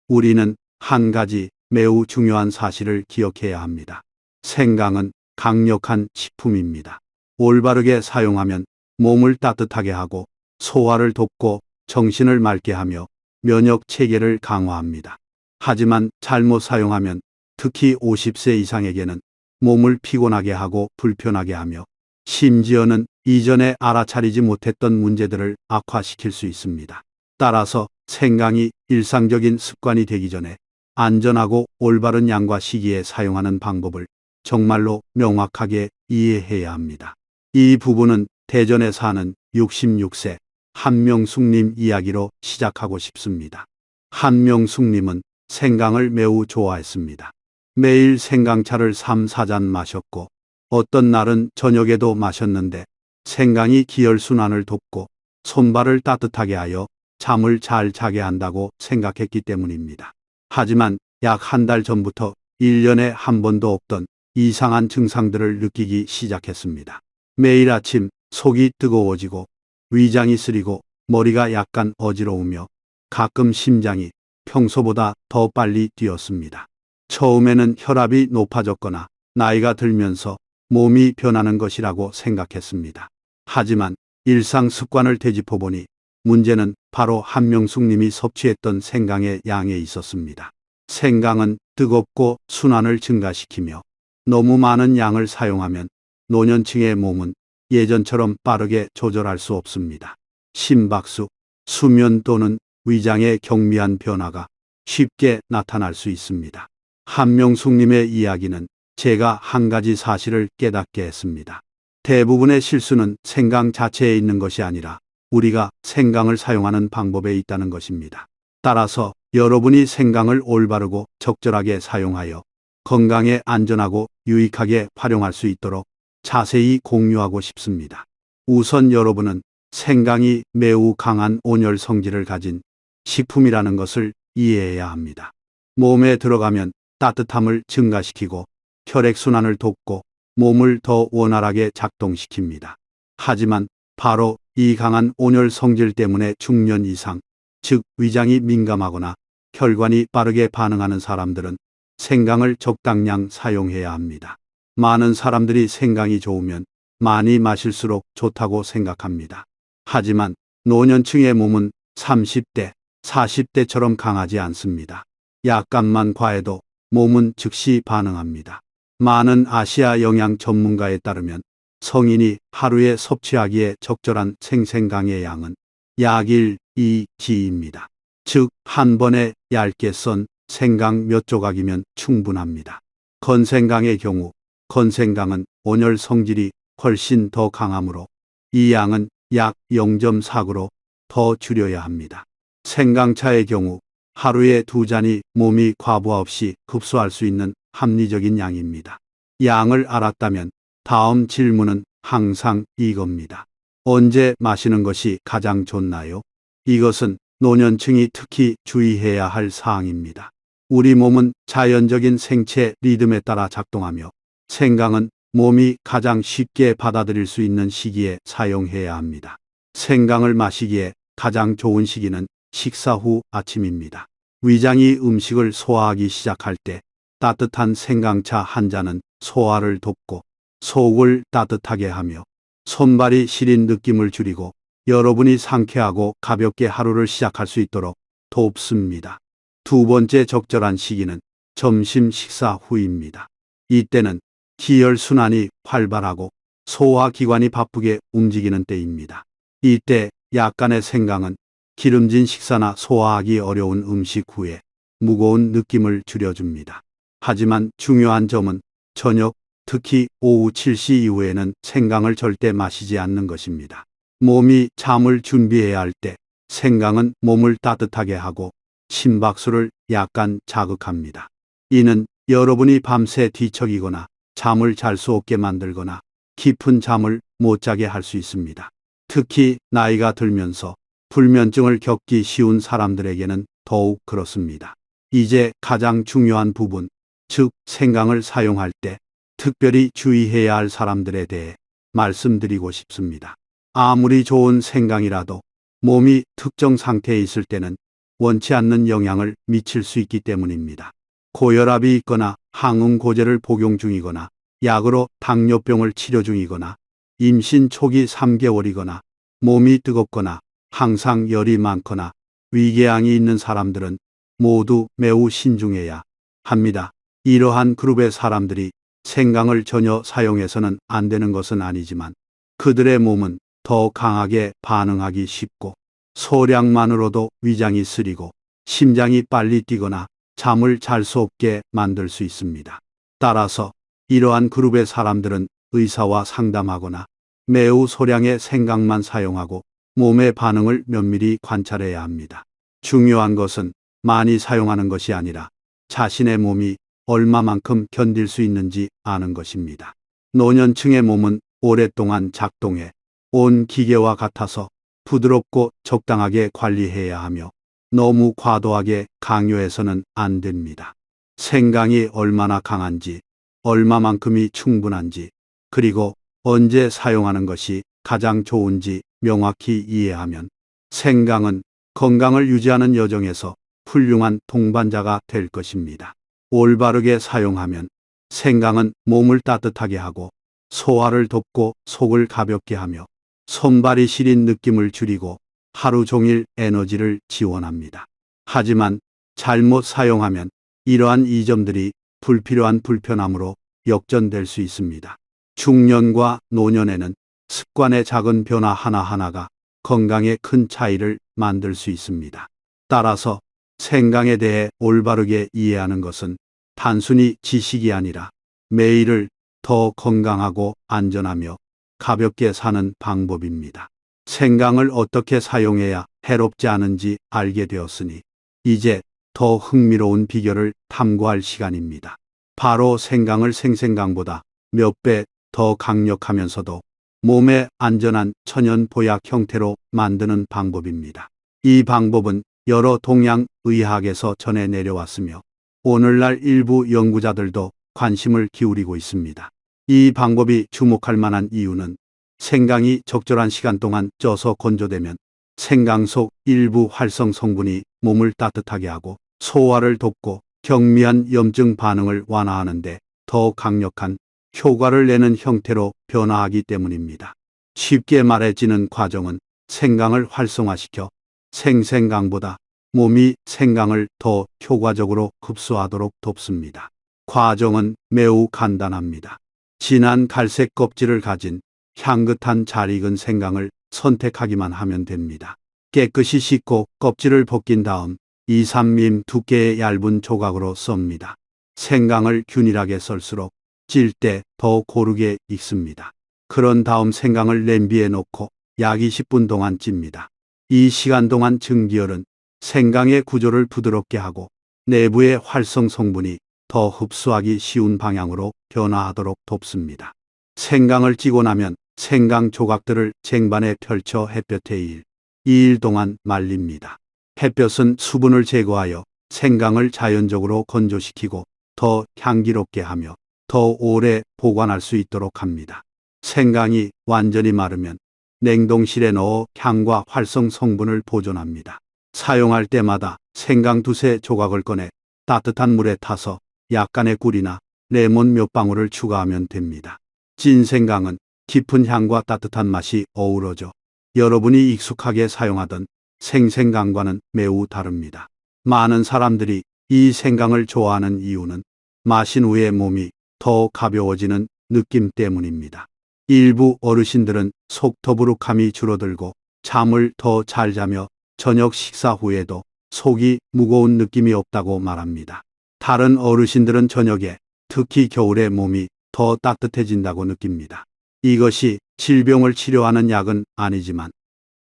우리는 한 가지 매우 중요한 사실을 기억해야 합니다. 생강은 강력한 식품입니다. 올바르게 사용하면 몸을 따뜻하게 하고 소화를 돕고 정신을 맑게 하며 면역 체계를 강화합니다. 하지만 잘못 사용하면 특히 50세 이상에게는 몸을 피곤하게 하고 불편하게 하며 심지어는 이전에 알아차리지 못했던 문제들을 악화시킬 수 있습니다. 따라서 생강이 일상적인 습관이 되기 전에 안전하고 올바른 양과 시기에 사용하는 방법을 정말로 명확하게 이해해야 합니다. 이 부분은 대전에 사는 66세 한명숙님 이야기로 시작하고 싶습니다. 한명숙님은 생강을 매우 좋아했습니다. 매일 생강차를 3, 4잔 마셨고 어떤 날은 저녁에도 마셨는데 생강이 기혈순환을 돕고 손발을 따뜻하게 하여 잠을 잘 자게 한다고 생각했기 때문입니다. 하지만 약 한 달 전부터 1년에 한 번도 없던 이상한 증상들을 느끼기 시작했습니다. 매일 아침 속이 뜨거워지고 위장이 쓰리고 머리가 약간 어지러우며 가끔 심장이 평소보다 더 빨리 뛰었습니다. 처음에는 혈압이 높아졌거나 나이가 들면서 몸이 변하는 것이라고 생각했습니다. 하지만 일상 습관을 되짚어보니 문제는 바로 한명숙님이 섭취했던 생강의 양에 있었습니다. 생강은 뜨겁고 순환을 증가시키며 너무 많은 양을 사용하면 노년층의 몸은 예전처럼 빠르게 조절할 수 없습니다. 심박수, 수면 또는 위장의 경미한 변화가 쉽게 나타날 수 있습니다. 한명숙님의 이야기는 제가 한 가지 사실을 깨닫게 했습니다. 대부분의 실수는 생강 자체에 있는 것이 아니라 우리가 생강을 사용하는 방법에 있다는 것입니다. 따라서 여러분이 생강을 올바르고 적절하게 사용하여 건강에 안전하고 유익하게 활용할 수 있도록 자세히 공유하고 싶습니다. 우선 여러분은 생강이 매우 강한 온열 성질을 가진 식품이라는 것을 이해해야 합니다. 몸에 들어가면 따뜻함을 증가시키고 혈액순환을 돕고 몸을 더 원활하게 작동시킵니다. 하지만 바로 이 강한 온열 성질 때문에 중년 이상, 즉 위장이 민감하거나 혈관이 빠르게 반응하는 사람들은 생강을 적당량 사용해야 합니다. 많은 사람들이 생강이 좋으면 많이 마실수록 좋다고 생각합니다. 하지만 노년층의 몸은 30대, 40대처럼 강하지 않습니다. 약간만 과해도 몸은 즉시 반응합니다. 많은 아시아 영양 전문가에 따르면 성인이 하루에 섭취하기에 적절한 생생강의 양은 약 1, 2g입니다. 즉, 한 번에 얇게 썬 생강 몇 조각이면 충분합니다. 건생강의 경우 건생강은 온열 성질이 훨씬 더 강하므로 이 양은 약 0.4g로 더 줄여야 합니다. 생강차의 경우 하루에 2잔이 몸이 과부하 없이 흡수할 수 있는 합리적인 양입니다. 양을 알았다면 다음 질문은 항상 이겁니다. 언제 마시는 것이 가장 좋나요? 이것은 노년층이 특히 주의해야 할 사항입니다. 우리 몸은 자연적인 생체 리듬에 따라 작동하며 생강은 몸이 가장 쉽게 받아들일 수 있는 시기에 사용해야 합니다. 생강을 마시기에 가장 좋은 시기는 식사 후 아침입니다. 위장이 음식을 소화하기 시작할 때 따뜻한 생강차 한 잔은 소화를 돕고 속을 따뜻하게 하며 손발이 시린 느낌을 줄이고 여러분이 상쾌하고 가볍게 하루를 시작할 수 있도록 돕습니다. 두 번째 적절한 시기는 점심 식사 후입니다. 이때는 기혈순환이 활발하고 소화기관이 바쁘게 움직이는 때입니다. 이때 약간의 생강은 기름진 식사나 소화하기 어려운 음식 후에 무거운 느낌을 줄여줍니다. 하지만 중요한 점은 저녁, 특히 오후 7시 이후에는 생강을 절대 마시지 않는 것입니다. 몸이 잠을 준비해야 할 때 생강은 몸을 따뜻하게 하고 심박수를 약간 자극합니다. 이는 여러분이 밤새 뒤척이거나 잠을 잘 수 없게 만들거나 깊은 잠을 못 자게 할 수 있습니다. 특히 나이가 들면서 불면증을 겪기 쉬운 사람들에게는 더욱 그렇습니다. 이제 가장 중요한 부분, 즉 생강을 사용할 때 특별히 주의해야 할 사람들에 대해 말씀드리고 싶습니다. 아무리 좋은 생강이라도 몸이 특정 상태에 있을 때는 원치 않는 영향을 미칠 수 있기 때문입니다. 고혈압이 있거나 항응고제를 복용 중이거나 약으로 당뇨병을 치료 중이거나 임신 초기 3개월이거나 몸이 뜨겁거나 항상 열이 많거나 위궤양이 있는 사람들은 모두 매우 신중해야 합니다. 이러한 그룹의 사람들이 생강을 전혀 사용해서는 안 되는 것은 아니지만 그들의 몸은 더 강하게 반응하기 쉽고 소량만으로도 위장이 쓰리고 심장이 빨리 뛰거나 잠을 잘 수 없게 만들 수 있습니다. 따라서 이러한 그룹의 사람들은 의사와 상담하거나 매우 소량의 생강만 사용하고 몸의 반응을 면밀히 관찰해야 합니다. 중요한 것은 많이 사용하는 것이 아니라 자신의 몸이 얼마만큼 견딜 수 있는지 아는 것입니다. 노년층의 몸은 오랫동안 작동해 온 기계와 같아서 부드럽고 적당하게 관리해야 하며 너무 과도하게 강요해서는 안 됩니다. 생강이 얼마나 강한지, 얼마만큼이 충분한지, 그리고 언제 사용하는 것이 가장 좋은지 명확히 이해하면 생강은 건강을 유지하는 여정에서 훌륭한 동반자가 될 것입니다. 올바르게 사용하면 생강은 몸을 따뜻하게 하고 소화를 돕고 속을 가볍게 하며 손발이 시린 느낌을 줄이고 하루 종일 에너지를 지원합니다. 하지만 잘못 사용하면 이러한 이점들이 불필요한 불편함으로 역전될 수 있습니다. 중년과 노년에는 습관의 작은 변화 하나하나가 건강에 큰 차이를 만들 수 있습니다. 따라서 생강에 대해 올바르게 이해하는 것은 단순히 지식이 아니라 매일을 더 건강하고 안전하며 가볍게 사는 방법입니다. 생강을 어떻게 사용해야 해롭지 않은지 알게 되었으니 이제 더 흥미로운 비결을 탐구할 시간입니다. 바로 생강을 생생강보다 몇 배 더 강력하면서도 몸에 안전한 천연 보약 형태로 만드는 방법입니다. 이 방법은 여러 동양 의학에서 전해 내려왔으며 오늘날 일부 연구자들도 관심을 기울이고 있습니다. 이 방법이 주목할 만한 이유는 생강이 적절한 시간 동안 쪄서 건조되면 생강 속 일부 활성 성분이 몸을 따뜻하게 하고 소화를 돕고 경미한 염증 반응을 완화하는데 더 강력한 효과를 내는 형태로 변화하기 때문입니다. 쉽게 말해지는 과정은 생강을 활성화시켜 생생강보다 몸이 생강을 더 효과적으로 흡수하도록 돕습니다. 과정은 매우 간단합니다. 진한 갈색 껍질을 가진 향긋한 잘 익은 생강을 선택하기만 하면 됩니다. 깨끗이 씻고 껍질을 벗긴 다음 2, 3mm 두께의 얇은 조각으로 썹니다. 생강을 균일하게 썰수록 찔 때 더 고르게 익습니다. 그런 다음 생강을 냄비에 넣고 약 20분 동안 찝니다. 이 시간 동안 증기혈은 생강의 구조를 부드럽게 하고 내부의 활성 성분이 더 흡수하기 쉬운 방향으로 변화하도록 돕습니다. 생강을 찌고 나면 생강 조각들을 쟁반에 펼쳐 햇볕에 2일 동안 말립니다. 햇볕은 수분을 제거하여 생강을 자연적으로 건조시키고 더 향기롭게 하며 더 오래 보관할 수 있도록 합니다. 생강이 완전히 마르면 냉동실에 넣어 향과 활성 성분을 보존합니다. 사용할 때마다 생강 두세 조각을 꺼내 따뜻한 물에 타서 약간의 꿀이나 레몬 몇 방울을 추가하면 됩니다. 찐 생강은 깊은 향과 따뜻한 맛이 어우러져 여러분이 익숙하게 사용하던 생생강과는 매우 다릅니다. 많은 사람들이 이 생강을 좋아하는 이유는 마신 후에 몸이 더 가벼워지는 느낌 때문입니다. 일부 어르신들은 속 더부룩함이 줄어들고 잠을 더 잘 자며 저녁 식사 후에도 속이 무거운 느낌이 없다고 말합니다. 다른 어르신들은 저녁에 특히 겨울에 몸이 더 따뜻해진다고 느낍니다. 이것이 질병을 치료하는 약은 아니지만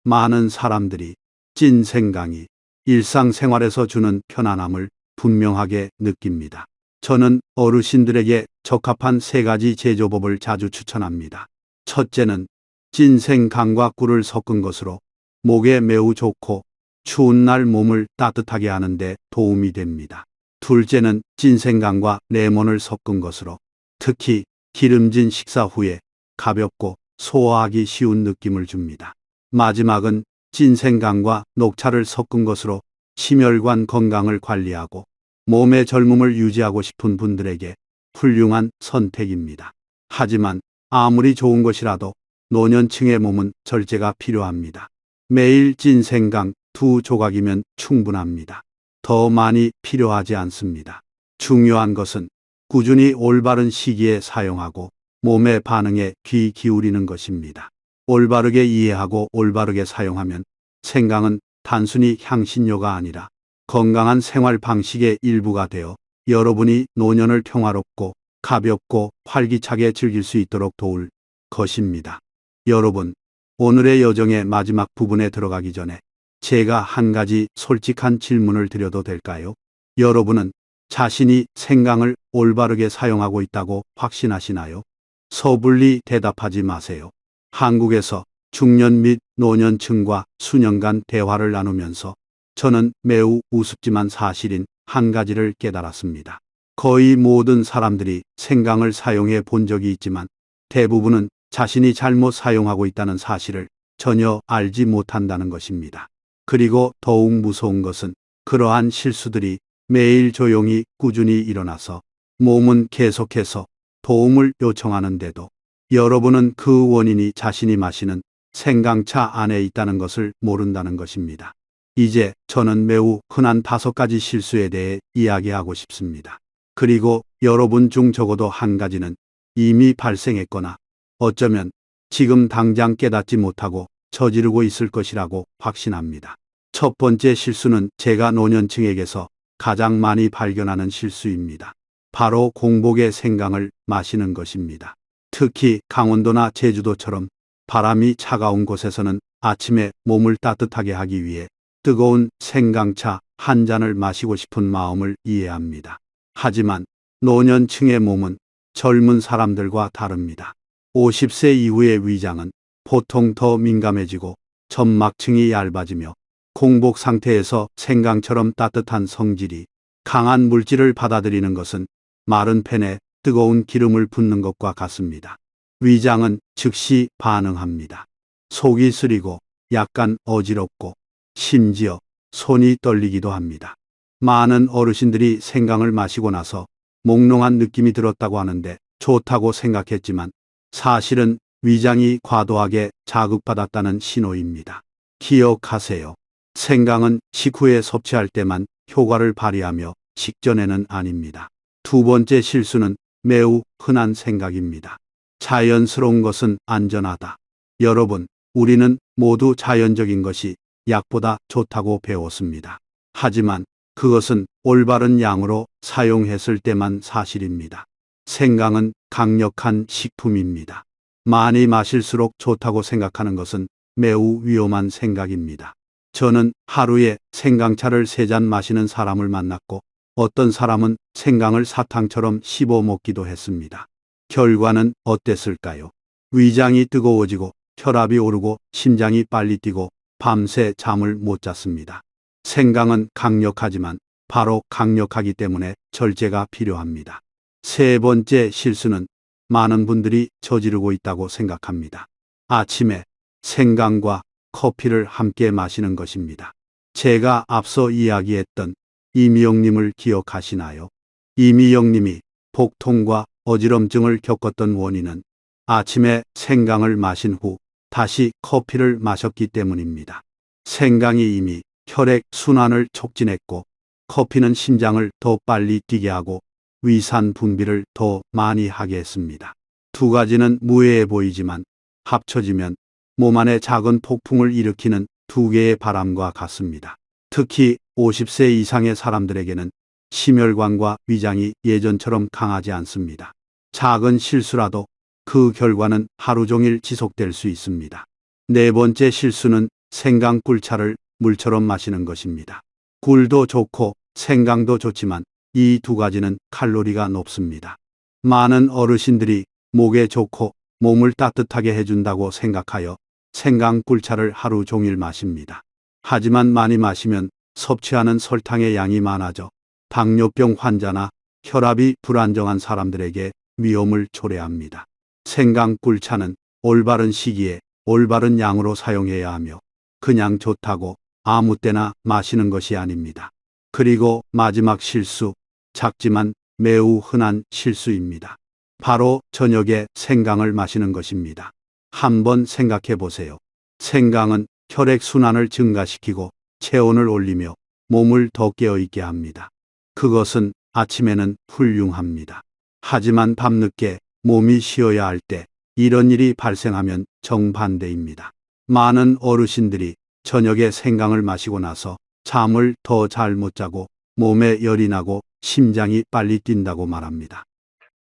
많은 사람들이 찐 생강이 일상생활에서 주는 편안함을 분명하게 느낍니다. 저는 어르신들에게 적합한 3가지 제조법을 자주 추천합니다. 첫째는 찐 생강과 꿀을 섞은 것으로 목에 매우 좋고 추운 날 몸을 따뜻하게 하는데 도움이 됩니다. 둘째는 찐 생강과 레몬을 섞은 것으로 특히 기름진 식사 후에 가볍고 소화하기 쉬운 느낌을 줍니다. 마지막은 찐생강과 녹차를 섞은 것으로 심혈관 건강을 관리하고 몸의 젊음을 유지하고 싶은 분들에게 훌륭한 선택입니다. 하지만 아무리 좋은 것이라도 노년층의 몸은 절제가 필요합니다. 매일 찐생강 2조각이면 충분합니다. 더 많이 필요하지 않습니다. 중요한 것은 꾸준히 올바른 시기에 사용하고 몸의 반응에 귀 기울이는 것입니다. 올바르게 이해하고 올바르게 사용하면 생강은 단순히 향신료가 아니라 건강한 생활 방식의 일부가 되어 여러분이 노년을 평화롭고 가볍고 활기차게 즐길 수 있도록 도울 것입니다. 여러분, 오늘의 여정의 마지막 부분에 들어가기 전에 제가 한 가지 솔직한 질문을 드려도 될까요? 여러분은 자신이 생강을 올바르게 사용하고 있다고 확신하시나요? 섣불리 대답하지 마세요. 한국에서 중년 및 노년층과 수년간 대화를 나누면서 저는 매우 우습지만 사실인 한 가지를 깨달았습니다. 거의 모든 사람들이 생강을 사용해 본 적이 있지만 대부분은 자신이 잘못 사용하고 있다는 사실을 전혀 알지 못한다는 것입니다. 그리고 더욱 무서운 것은 그러한 실수들이 매일 조용히 꾸준히 일어나서 몸은 계속해서 도움을 요청하는데도 여러분은 그 원인이 자신이 마시는 생강차 안에 있다는 것을 모른다는 것입니다. 이제 저는 매우 흔한 5가지 실수에 대해 이야기하고 싶습니다. 그리고 여러분 중 적어도 한 가지는 이미 발생했거나 어쩌면 지금 당장 깨닫지 못하고 저지르고 있을 것이라고 확신합니다. 첫 번째 실수는 제가 노년층에게서 가장 많이 발견하는 실수입니다. 바로 공복에 생강을 마시는 것입니다. 특히 강원도나 제주도처럼 바람이 차가운 곳에서는 아침에 몸을 따뜻하게 하기 위해 뜨거운 생강차 한 잔을 마시고 싶은 마음을 이해합니다. 하지만 노년층의 몸은 젊은 사람들과 다릅니다. 50세 이후의 위장은 보통 더 민감해지고 점막층이 얇아지며 공복 상태에서 생강처럼 따뜻한 성질이 강한 물질을 받아들이는 것은 마른 팬에 뜨거운 기름을 붓는 것과 같습니다. 위장은 즉시 반응합니다. 속이 쓰리고 약간 어지럽고 심지어 손이 떨리기도 합니다. 많은 어르신들이 생강을 마시고 나서 몽롱한 느낌이 들었다고 하는데 좋다고 생각했지만 사실은 위장이 과도하게 자극받았다는 신호입니다. 기억하세요. 생강은 식후에 섭취할 때만 효과를 발휘하며 식전에는 아닙니다. 두 번째 실수는 매우 흔한 생각입니다. 자연스러운 것은 안전하다. 여러분, 우리는 모두 자연적인 것이 약보다 좋다고 배웠습니다. 하지만 그것은 올바른 양으로 사용했을 때만 사실입니다. 생강은 강력한 식품입니다. 많이 마실수록 좋다고 생각하는 것은 매우 위험한 생각입니다. 저는 하루에 생강차를 3잔 마시는 사람을 만났고 어떤 사람은 생강을 사탕처럼 씹어 먹기도 했습니다. 결과는 어땠을까요? 위장이 뜨거워지고 혈압이 오르고 심장이 빨리 뛰고 밤새 잠을 못 잤습니다. 생강은 강력하지만 바로 강력하기 때문에 절제가 필요합니다. 세 번째 실수는 많은 분들이 저지르고 있다고 생각합니다. 아침에 생강과 커피를 함께 마시는 것입니다. 제가 앞서 이야기했던 이미영님을 기억하시나요? 이미영님이 복통과 어지럼증을 겪었던 원인은 아침에 생강을 마신 후 다시 커피를 마셨기 때문입니다. 생강이 이미 혈액 순환을 촉진했고 커피는 심장을 더 빨리 뛰게 하고 위산 분비를 더 많이 하게 했습니다. 두 가지는 무해해 보이지만 합쳐지면 몸 안에 작은 폭풍을 일으키는 두 개의 바람과 같습니다. 특히 50세 이상의 사람들에게는 심혈관과 위장이 예전처럼 강하지 않습니다. 작은 실수라도 그 결과는 하루 종일 지속될 수 있습니다. 네 번째 실수는 생강 꿀차를 물처럼 마시는 것입니다. 꿀도 좋고 생강도 좋지만 이 두 가지는 칼로리가 높습니다. 많은 어르신들이 목에 좋고 몸을 따뜻하게 해준다고 생각하여 생강 꿀차를 하루 종일 마십니다. 하지만 많이 마시면 섭취하는 설탕의 양이 많아져 당뇨병 환자나 혈압이 불안정한 사람들에게 위험을 초래합니다. 생강 꿀차는 올바른 시기에 올바른 양으로 사용해야 하며 그냥 좋다고 아무 때나 마시는 것이 아닙니다. 그리고 마지막 실수, 작지만 매우 흔한 실수입니다. 바로 저녁에 생강을 마시는 것입니다. 한번 생각해 보세요. 생강은 혈액순환을 증가시키고 체온을 올리며 몸을 더 깨어있게 합니다. 그것은 아침에는 훌륭합니다. 하지만 밤늦게 몸이 쉬어야 할 때 이런 일이 발생하면 정반대입니다. 많은 어르신들이 저녁에 생강을 마시고 나서 잠을 더 잘 못 자고 몸에 열이 나고 심장이 빨리 뛴다고 말합니다.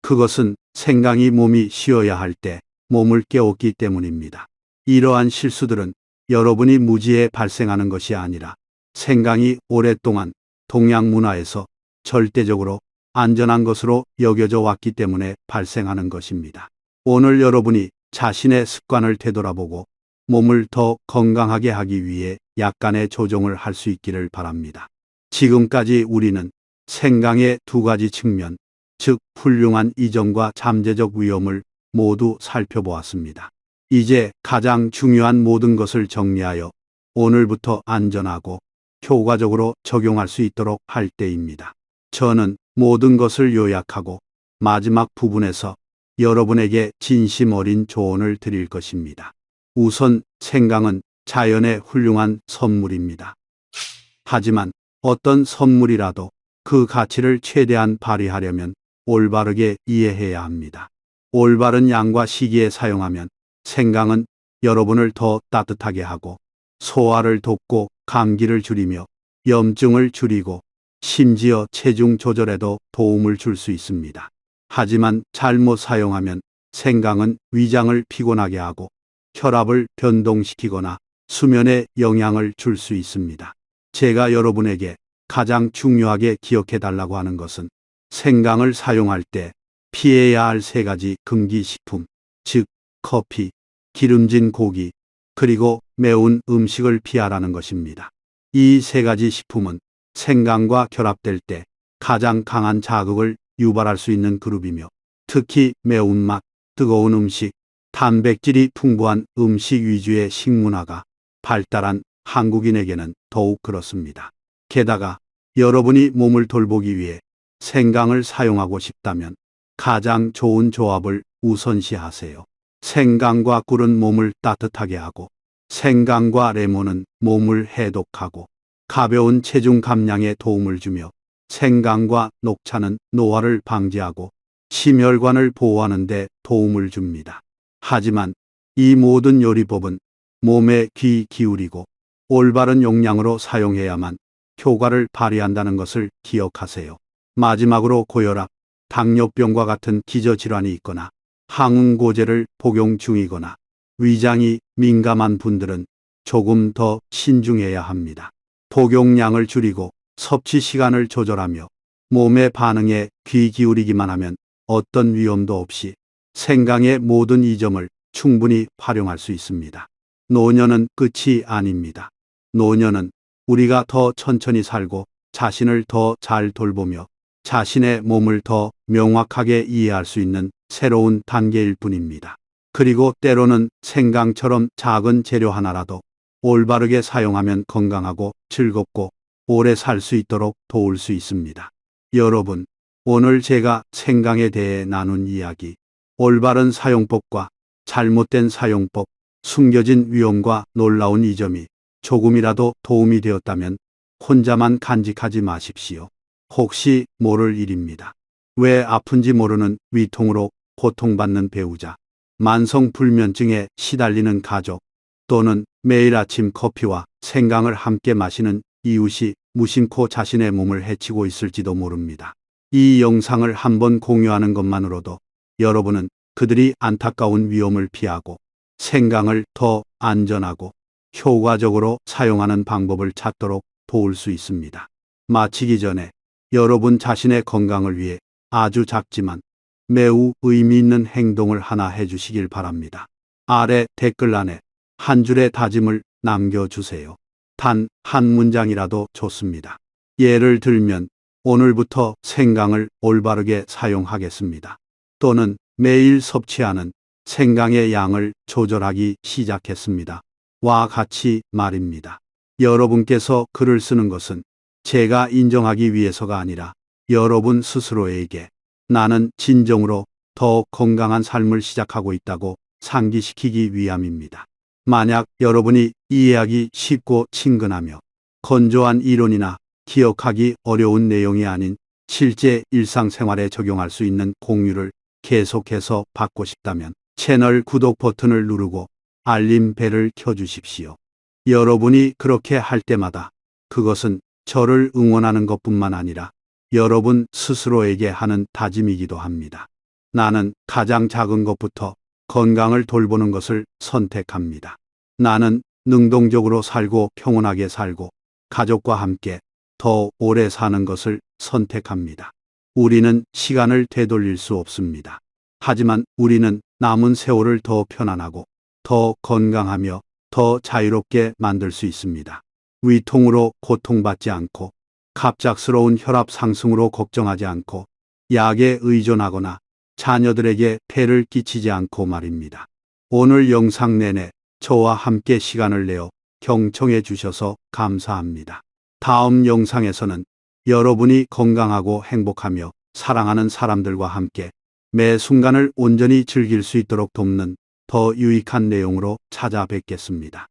그것은 생강이 몸이 쉬어야 할 때 몸을 깨웠기 때문입니다. 이러한 실수들은 여러분이 무지에 발생하는 것이 아니라 생강이 오랫동안 동양 문화에서 절대적으로 안전한 것으로 여겨져 왔기 때문에 발생하는 것입니다. 오늘 여러분이 자신의 습관을 되돌아보고 몸을 더 건강하게 하기 위해 약간의 조정을 할 수 있기를 바랍니다. 지금까지 우리는 생강의 두 가지 측면, 즉 훌륭한 이점과 잠재적 위험을 모두 살펴보았습니다. 이제 가장 중요한 모든 것을 정리하여 오늘부터 안전하고 효과적으로 적용할 수 있도록 할 때입니다. 저는 모든 것을 요약하고 마지막 부분에서 여러분에게 진심 어린 조언을 드릴 것입니다. 우선 생강은 자연의 훌륭한 선물입니다. 하지만 어떤 선물이라도 그 가치를 최대한 발휘하려면 올바르게 이해해야 합니다. 올바른 양과 시기에 사용하면 생강은 여러분을 더 따뜻하게 하고 소화를 돕고 감기를 줄이며 염증을 줄이고 심지어 체중 조절에도 도움을 줄 수 있습니다. 하지만 잘못 사용하면 생강은 위장을 피곤하게 하고 혈압을 변동시키거나 수면에 영향을 줄 수 있습니다. 제가 여러분에게 가장 중요하게 기억해 달라고 하는 것은 생강을 사용할 때 피해야 할 세 가지 금기식품, 즉 커피, 기름진 고기, 그리고 매운 음식을 피하라는 것입니다. 이 세 가지 식품은 생강과 결합될 때 가장 강한 자극을 유발할 수 있는 그룹이며 특히 매운맛, 뜨거운 음식, 단백질이 풍부한 음식 위주의 식문화가 발달한 한국인에게는 더욱 그렇습니다. 게다가 여러분이 몸을 돌보기 위해 생강을 사용하고 싶다면 가장 좋은 조합을 우선시하세요. 생강과 꿀은 몸을 따뜻하게 하고 생강과 레몬은 몸을 해독하고 가벼운 체중 감량에 도움을 주며 생강과 녹차는 노화를 방지하고 심혈관을 보호하는 데 도움을 줍니다. 하지만 이 모든 요리법은 몸에 귀 기울이고 올바른 용량으로 사용해야만 효과를 발휘한다는 것을 기억하세요. 마지막으로 고혈압, 당뇨병과 같은 기저질환이 있거나 항응고제를 복용 중이거나 위장이 민감한 분들은 조금 더 신중해야 합니다. 복용량을 줄이고 섭취 시간을 조절하며 몸의 반응에 귀 기울이기만 하면 어떤 위험도 없이 생강의 모든 이점을 충분히 활용할 수 있습니다. 노년은 끝이 아닙니다. 노년은 우리가 더 천천히 살고 자신을 더 잘 돌보며 자신의 몸을 더 명확하게 이해할 수 있는 새로운 단계일 뿐입니다. 그리고 때로는 생강처럼 작은 재료 하나라도 올바르게 사용하면 건강하고 즐겁고 오래 살 수 있도록 도울 수 있습니다. 여러분, 오늘 제가 생강에 대해 나눈 이야기, 올바른 사용법과 잘못된 사용법, 숨겨진 위험과 놀라운 이점이 조금이라도 도움이 되었다면 혼자만 간직하지 마십시오. 혹시 모를 일입니다. 왜 아픈지 모르는 위통으로 고통받는 배우자, 만성불면증에 시달리는 가족, 또는 매일 아침 커피와 생강을 함께 마시는 이웃이 무심코 자신의 몸을 해치고 있을지도 모릅니다. 이 영상을 한번 공유하는 것만으로도 여러분은 그들이 안타까운 위험을 피하고 생강을 더 안전하고 효과적으로 사용하는 방법을 찾도록 도울 수 있습니다. 마치기 전에 여러분 자신의 건강을 위해 아주 작지만 매우 의미 있는 행동을 하나 해주시길 바랍니다. 아래 댓글란에 한 줄의 다짐을 남겨주세요. 단 한 문장이라도 좋습니다. 예를 들면 오늘부터 생강을 올바르게 사용하겠습니다. 또는 매일 섭취하는 생강의 양을 조절하기 시작했습니다. 와 같이 말입니다. 여러분께서 글을 쓰는 것은 제가 인정하기 위해서가 아니라 여러분 스스로에게 나는 진정으로 더 건강한 삶을 시작하고 있다고 상기시키기 위함입니다. 만약 여러분이 이해하기 쉽고 친근하며 건조한 이론이나 기억하기 어려운 내용이 아닌 실제 일상생활에 적용할 수 있는 공유를 계속해서 받고 싶다면 채널 구독 버튼을 누르고 알림 벨을 켜주십시오. 여러분이 그렇게 할 때마다 그것은 저를 응원하는 것뿐만 아니라 여러분 스스로에게 하는 다짐이기도 합니다. 나는 가장 작은 것부터 건강을 돌보는 것을 선택합니다. 나는 능동적으로 살고 평온하게 살고 가족과 함께 더 오래 사는 것을 선택합니다. 우리는 시간을 되돌릴 수 없습니다. 하지만 우리는 남은 세월을 더 편안하고 더 건강하며 더 자유롭게 만들 수 있습니다. 위통으로 고통받지 않고 갑작스러운 혈압 상승으로 걱정하지 않고 약에 의존하거나 자녀들에게 폐를 끼치지 않고 말입니다. 오늘 영상 내내 저와 함께 시간을 내어 경청해 주셔서 감사합니다. 다음 영상에서는 여러분이 건강하고 행복하며 사랑하는 사람들과 함께 매 순간을 온전히 즐길 수 있도록 돕는 더 유익한 내용으로 찾아뵙겠습니다.